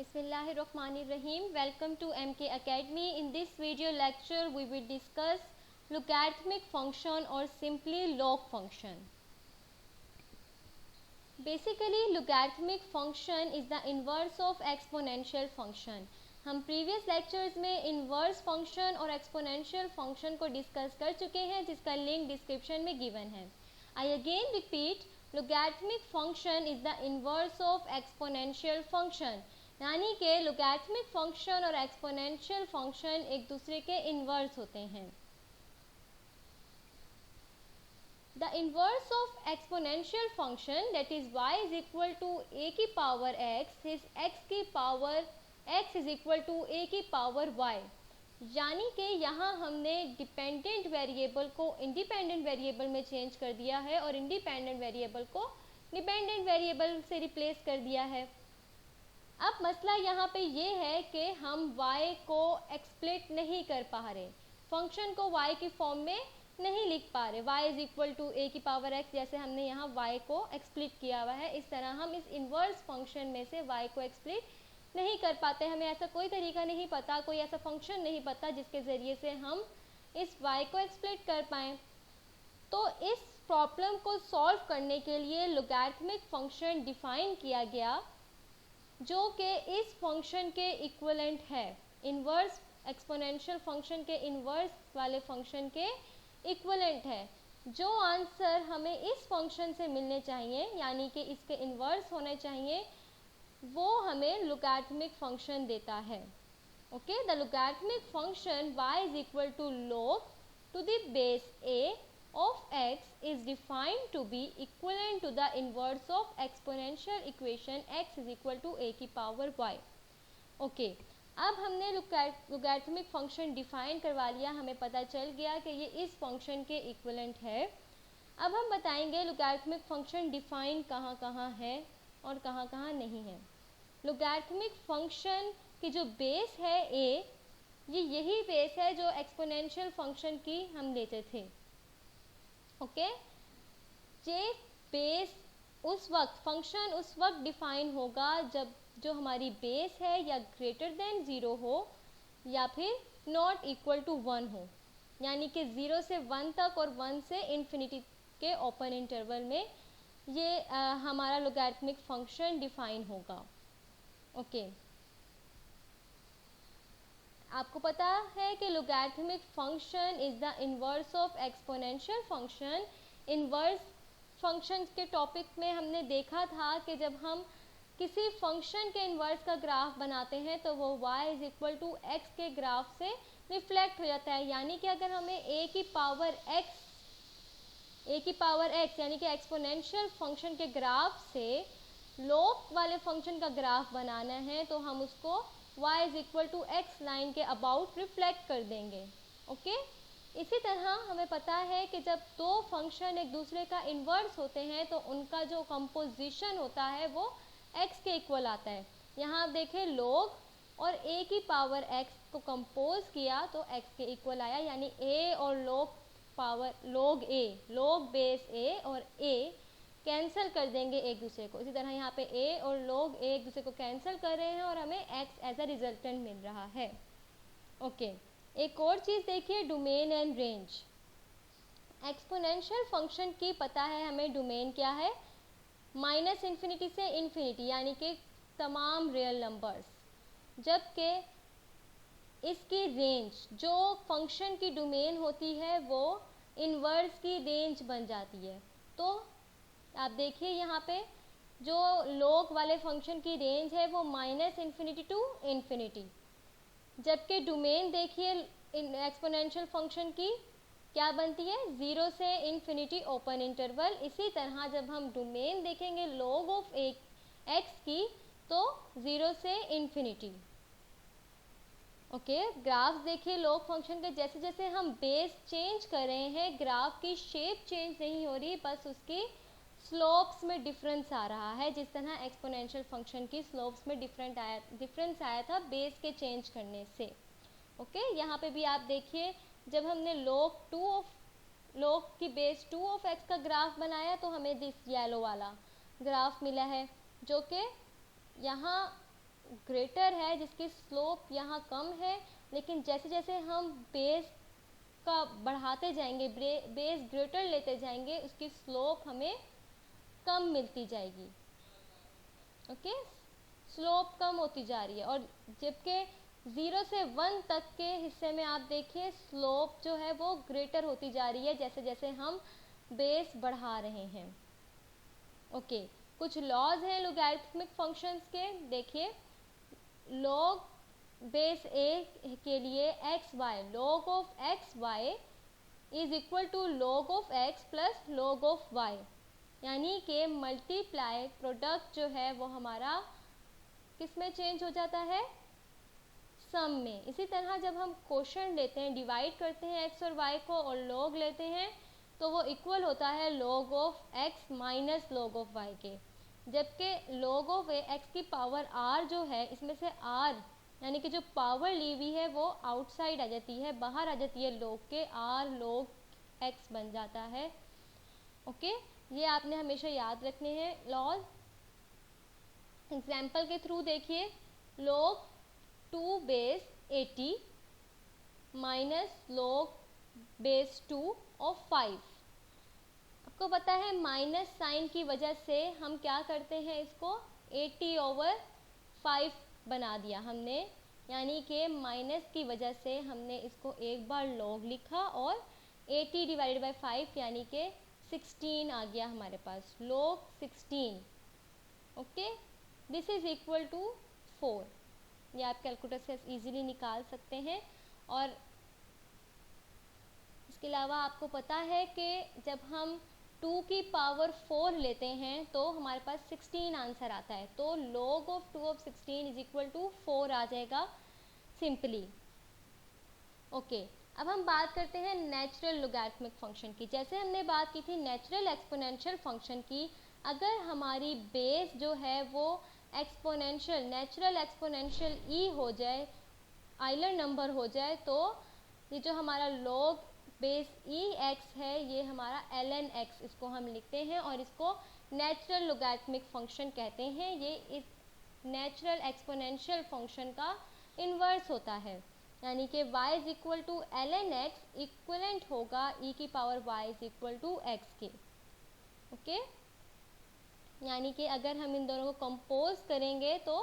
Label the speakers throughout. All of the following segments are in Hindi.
Speaker 1: Bismillahirrahmanirrahim. Welcome to MK Academy. In this video lecture, we will discuss logarithmic function or simply log function. Basically, logarithmic function is the inverse of exponential function. हम previous lectures में inverse function और exponential function को discuss कर चुके हैं, जिसका link description में given है. I again repeat, logarithmic function is the inverse of exponential function. यानी कि लोगैरिथमिक फंक्शन और एक्सपोनेंशियल फंक्शन एक दूसरे के इन्वर्स होते हैं. The inverse of exponential function that is y is equal to a की पावर x इज x की power x is equal to a की पावर y. यानी कि यहाँ हमने डिपेंडेंट वेरिएबल को इंडिपेंडेंट वेरिएबल में चेंज कर दिया है और इंडिपेंडेंट वेरिएबल को डिपेंडेंट वेरिएबल से रिप्लेस कर दिया है. अब मसला यहाँ पे ये है कि हम y को एक्सप्लिट नहीं कर पा रहे, फंक्शन को y की फॉर्म में नहीं लिख पा रहे. y is equal to a की पावर x जैसे हमने यहाँ y को एक्सप्लिट किया हुआ है, इस तरह हम इस इन्वर्स फंक्शन में से y को एक्सप्लिट नहीं कर पाते. हमें ऐसा कोई तरीका नहीं पता, कोई ऐसा फंक्शन नहीं पता जिसके ज़रिए से हम इस y को एक्सप्लिट कर पाएँ. तो इस प्रॉब्लम को सॉल्व करने के लिए लोगैरिथमिक फंक्शन डिफ़ाइन किया गया, जो कि इस फंक्शन के इक्विवेलेंट है. इन्वर्स एक्सपोनेंशियल फंक्शन के इन्वर्स वाले फंक्शन के इक्विवेलेंट है. जो आंसर हमें इस फंक्शन से मिलने चाहिए, यानी कि इसके इन्वर्स होने चाहिए, वो हमें लोगैरिथमिक फंक्शन देता है. Okay, the logarithmic function y is equal to log to the base a of x is defined to be equivalent to the inverse of exponential equation x is equal to a की पावर y. ओके, अब हमने लोगैरिथमिक फंक्शन डिफाइन करवा लिया, हमें पता चल गया कि ये इस फंक्शन के इक्विवेलेंट है. अब हम बताएंगे लोगैरिथमिक फंक्शन डिफाइन कहाँ कहाँ है और कहाँ कहाँ नहीं है. लोगैरिथमिक फंक्शन की जो बेस है a, ये यही बेस है जो एक्सपोनेंशियल फंक्शन की हम लेते थे. ओके, ये बेस उस वक्त फंक्शन उस वक्त डिफाइन होगा जब जो हमारी बेस है या ग्रेटर देन 0 हो या फिर नॉट इक्वल टू 1 हो, यानी कि 0 से 1 तक और 1 से इन्फिनिटी के ओपन इंटरवल में ये हमारा लोगैरिथमिक फंक्शन डिफाइन होगा. ओके, आपको पता है कि logarithmic function is the inverse of exponential function. Inverse function के टॉपिक में हमने देखा था कि जब हम किसी फंक्शन के इन्वर्स का ग्राफ बनाते हैं तो वो y is equal to x के ग्राफ से रिफ्लेक्ट हो जाता है. यानी कि अगर हमें a की पावर x यानी कि एक्सपोनेंशियल फंक्शन के ग्राफ से log वाले फंक्शन का ग्राफ बनाना है तो हम उसको y is equal to x line के अबाउट रिफ्लेक्ट कर देंगे. ओके, इसी तरह हमें पता है कि जब दो फंक्शन एक दूसरे का इन्वर्स होते हैं तो उनका जो कंपोजिशन होता है वो x के इक्वल आता है. यहाँ आप देखें log और a की पावर x को कंपोज किया तो x के इक्वल आया, यानी a और log बेस a और a कैंसिल कर देंगे एक दूसरे को. इसी तरह यहाँ पे a और log a एक दूसरे को कैंसिल कर रहे हैं और हमें x एज अ रिजल्टेंट मिल रहा है. ओके, एक और चीज़ देखिए, domain and range. Exponential function की पता है हमें डोमेन क्या है, माइनस इन्फिनिटी से इन्फिनिटी यानी कि तमाम रियल नंबर्स, जबकि इसकी रेंज जो फंक्शन की डोमेन होती है वो इन्वर्स की रेंज बन जाती है. तो आप देखिए यहाँ पे जो log वाले फंक्शन की रेंज है वो माइनस इन्फिनिटी टू इन्फिनिटी, जबकि डोमेन देखिए एक्सपोनेंशियल फंक्शन की क्या बनती है, 0 से इन्फिनिटी ओपन इंटरवल. इसी तरह जब हम डोमेन देखेंगे log ऑफ x की तो 0 से इन्फिनिटी. ओके, ग्राफ देखिए log फंक्शन के, जैसे जैसे हम बेस चेंज कर रहे हैं ग्राफ की शेप चेंज नहीं हो रही, बस उसकी स्लोप्स में डिफरेंस आ रहा है, जिस तरह एक्सपोनेंशियल फंक्शन की स्लोप्स में डिफरेंस आया था बेस के चेंज करने से. ओके, यहाँ पे भी आप देखिए जब हमने log की बेस 2 ऑफ x का ग्राफ बनाया तो हमें दिस येलो वाला ग्राफ मिला है, जो कि यहाँ ग्रेटर है, जिसकी स्लोप यहाँ कम है, लेकिन जैसे जैसे हम बेस का बढ़ाते जाएंगे, बेस ग्रेटर लेते जाएंगे, उसकी स्लोप हमें कम मिलती जाएगी। ओके, स्लोप कम होती जा रही है। और जबकि 0 से 1 तक के हिस्से में आप देखिए स्लोप जो है वो ग्रेटर होती जा रही है जैसे जैसे हम बेस बढ़ा रहे हैं। ओके, कुछ लॉज हैं लॉगरिथमिक फंक्शंस के। देखिए, लॉग बेस ए के लिए x y, log of x y is equal to log of x plus log of y, यानी कि मल्टीप्लाई प्रोडक्ट जो है वो हमारा किस में चेंज हो जाता है, सम में। इसी तरह जब हम क्वोशंट लेते हैं, डिवाइड करते हैं एक्स और वाई को और लॉग लेते हैं, तो वो इक्वल होता है log of x minus log of y के। जबकि लॉग ऑफ एक्स की पावर आर जो है, इसमें से आर यानी कि जो पावर ली हुई है वो आउटसाइड आ जाती है, बाहर आ जाती है लॉग के, आर लॉग एक्स बन जाता है। ओके, ये आपने हमेशा याद रखने हैं लॉज। एग्जाम्पल के थ्रू देखिए, log 2 base 80 minus log base 2 of 5। आपको पता है माइनस साइन की वजह से हम क्या करते हैं, इसको 80/5 बना दिया हमने, यानी कि माइनस की वजह से हमने इसको एक बार log लिखा और 80/5 यानी कि 16 आ गया हमारे पास, log 16। Okay, this is equal to 4। ये आप कैलकुलेटर से इजीली निकाल सकते हैं। और इसके अलावा आपको पता है कि जब हम 2 की पावर 4 लेते हैं तो हमारे पास 16 आंसर आता है, तो log of 2 of 16 is equal to 4 आ जाएगा सिंपली। ओके, अब हम बात करते हैं नेचुरल लॉगरिथमिक फंक्शन की। जैसे हमने बात की थी नेचुरल एक्सपोनेंशियल फंक्शन की, अगर हमारी बेस जो है वो एक्सपोनेंशियल, नेचुरल एक्सपोनेंशियल ई हो जाए, आइलर नंबर हो जाए, तो ये जो हमारा log बेस ई एक्स है ये हमारा ln x, इसको हम लिखते हैं और इसको नेचुरल लॉगरिथमिक फंक्शन कहते हैं। ये इस नेचुरल एक्सपोनेंशियल फंक्शन का इन्वर्स होता है, यानी कि y is equal to ln x equivalent होगा e की power y is equal to x के। ओके, यानी कि अगर हम इन दोनों को कंपोज करेंगे तो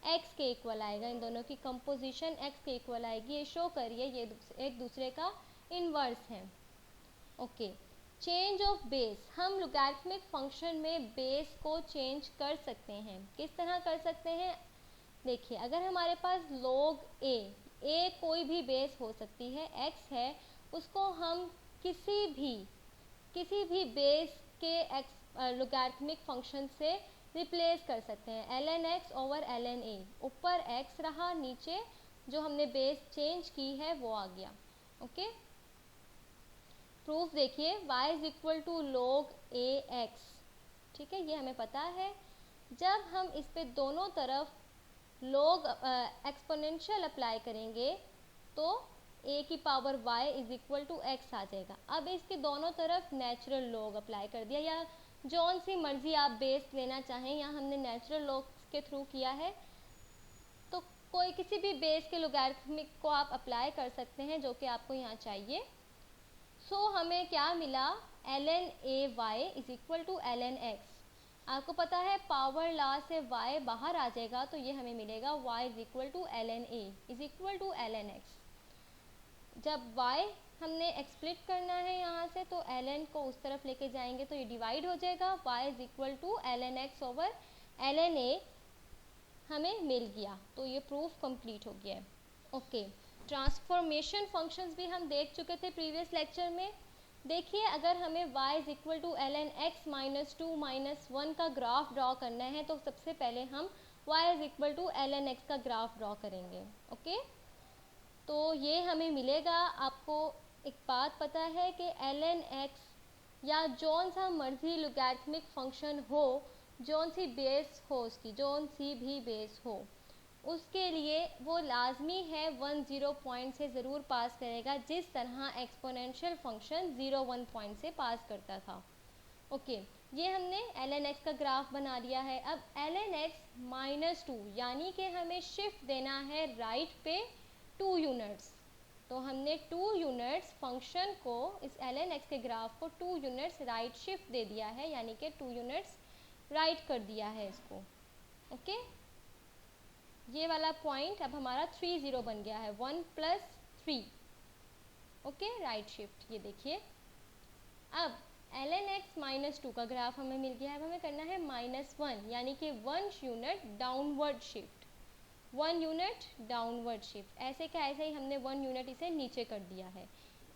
Speaker 1: x के इक्वल आएगा, इन दोनों की कंपोजिशन x के इक्वल आएगी। ये शो करिए, ये एक दूसरे का इन्वर्स है। ओके, चेंज ऑफ बेस, हम लॉगरिथमिक फंक्शन में बेस को चेंज कर सकते हैं। किस तरह कर सकते हैं, देखिए, अगर हमारे पास log a कोई भी बेस हो सकती है, x है, उसको हम किसी भी बेस के लॉगरिथमिक फंक्शन से रिप्लेस कर सकते हैं। ln x over ln a, ऊपर x रहा, नीचे जो हमने बेस चेंज की है वो आ गया। ओके, प्रूफ देखिए, y is equal to log a x, ठीक है, ये हमें पता है। जब हम इस पे दोनों तरफ log एक्सपोनेंशियल अप्लाई करेंगे तो a की power y is equal to x आ जाएगा। अब इसके दोनों तरफ नेचुरल log अप्लाई कर दिया, या जौन सी मर्जी आप बेस लेना चाहें, यहाँ हमने नेचुरल log के थ्रू किया है, तो कोई किसी भी बेस के लॉगरिथमिक को आप अप्लाई कर सकते हैं जो कि आपको यहाँ चाहिए। सो हमें क्या मिला, ln a y is equal to ln x। आपको पता है पावर लॉ से y बाहर आ जाएगा, तो ये हमें मिलेगा y is equal to ln a is equal to ln x। जब y हमने एक्सप्लिट करना है यहाँ से, तो ln को उस तरफ लेके जाएंगे तो ये डिवाइड हो जाएगा, y is equal to ln x over ln a हमें मिल गया। तो ये प्रूफ कंप्लीट हो गया है। ओके, ट्रांसफॉर्मेशन फंक्शंस भी हम देख चुके थे प्रीवियस लेक्चर में। देखिए, अगर हमें y is equal to ln x minus 2 minus 1 का ग्राफ ड्रॉ करना है, तो सबसे पहले हम y is equal to ln x का ग्राफ ड्रॉ करेंगे। ओके, तो ये हमें मिलेगा। आपको एक बात पता है कि ln x या जौन सा मर्जी लॉगरिथमिक फंक्शन हो, जौन सी बेस हो उसकी, जौन सी भी बेस हो, उसके लिए वो लाजमी है 1 पॉइंट से ज़रूर पास करेगा, जिस तरह एक्सपोनेंशियल फंक्शन 0 1 पॉइंट से पास करता था। ओके, ये हमने ln x का ग्राफ बना लिया है। अब ln x माइनस 2 यानी कि हमें शिफ्ट देना है राइट पे 2 यूनिट्स। तो हमने 2 यूनिट्स फंक्शन को, इस ln x के ग्राफ को 2 यूनिट्स राइट शिफ्ट दे दिया है, यानी कि 2 यूनिट्स राइट कर दिया है इसको। ओके, ये वाला पॉइंट अब हमारा 3 0 बन गया है, 1 + 3। Okay, right shift. ये देखिए अब ln x माइनस 2 का ग्राफ हमें मिल गया है। अब हमें करना है -1 यानी कि 1 unit downward shift, 1 unit downward shift. ऐसे का ऐसे ही हमने 1 यूनिट इसे नीचे कर दिया है।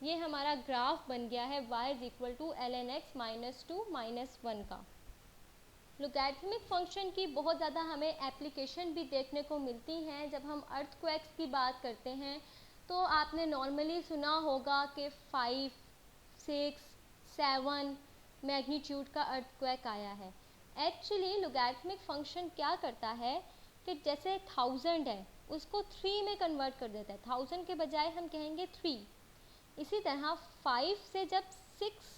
Speaker 1: ये हमारा ग्राफ बन गया है y = ln x माइनस 2 -1 का। लोगैरिथमिक फंक्शन की बहुत ज़्यादा हमें एप्लीकेशन भी देखने को मिलती हैं। जब हम अर्थक्वेक्स की बात करते हैं तो आपने नॉर्मली सुना होगा कि 5, 6, 7 मैग्नीट्यूड का अर्थक्वेक आया है। एक्चुअली लोगैरिथमिक फंक्शन क्या करता है कि जैसे 1000 है उसको 3 में कन्वर्ट कर देता है, 1000 के बजाय हम कहेंगे 3। इसी तरह 5 से जब 6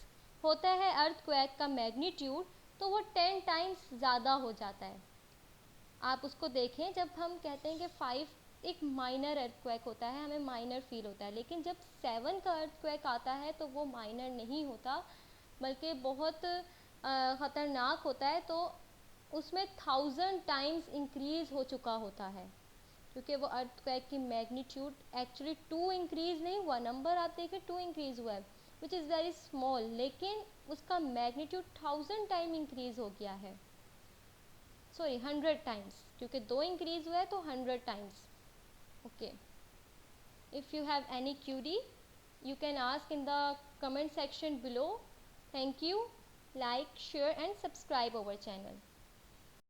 Speaker 1: होता है अर्थक्वेक का मैग्नीट्यूड तो वो 10 टाइम्स ज़्यादा हो जाता है। आप उसको देखें, जब हम कहते हैं कि 5 एक माइनर अर्थक्वेक होता है, हमें माइनर फील होता है, लेकिन जब 7 का अर्थक्वेक आता है तो वो माइनर नहीं होता बल्कि बहुत ख़तरनाक होता है। तो उसमें 1000 टाइम्स इंक्रीज़ हो चुका होता है, क्योंकि वो अर्थक्वेक की मैग्नीट्यूड एक्चुअली 2 इंक्रीज़ नहीं हुआ, नंबर आप देखें 2 इंक्रीज़ हुआ है विच इज़ वेरी स्मॉल, लेकिन उसका मैग्नीट्यूड 1000 टाइम इंक्रीज़ हो गया है, सॉरी 100 टाइम्स, क्योंकि 2 इंक्रीज़ हुआ है तो 100 times. Okay, if you have any Curie you can ask in the comment section below. Thank you. Like, share and subscribe our channel.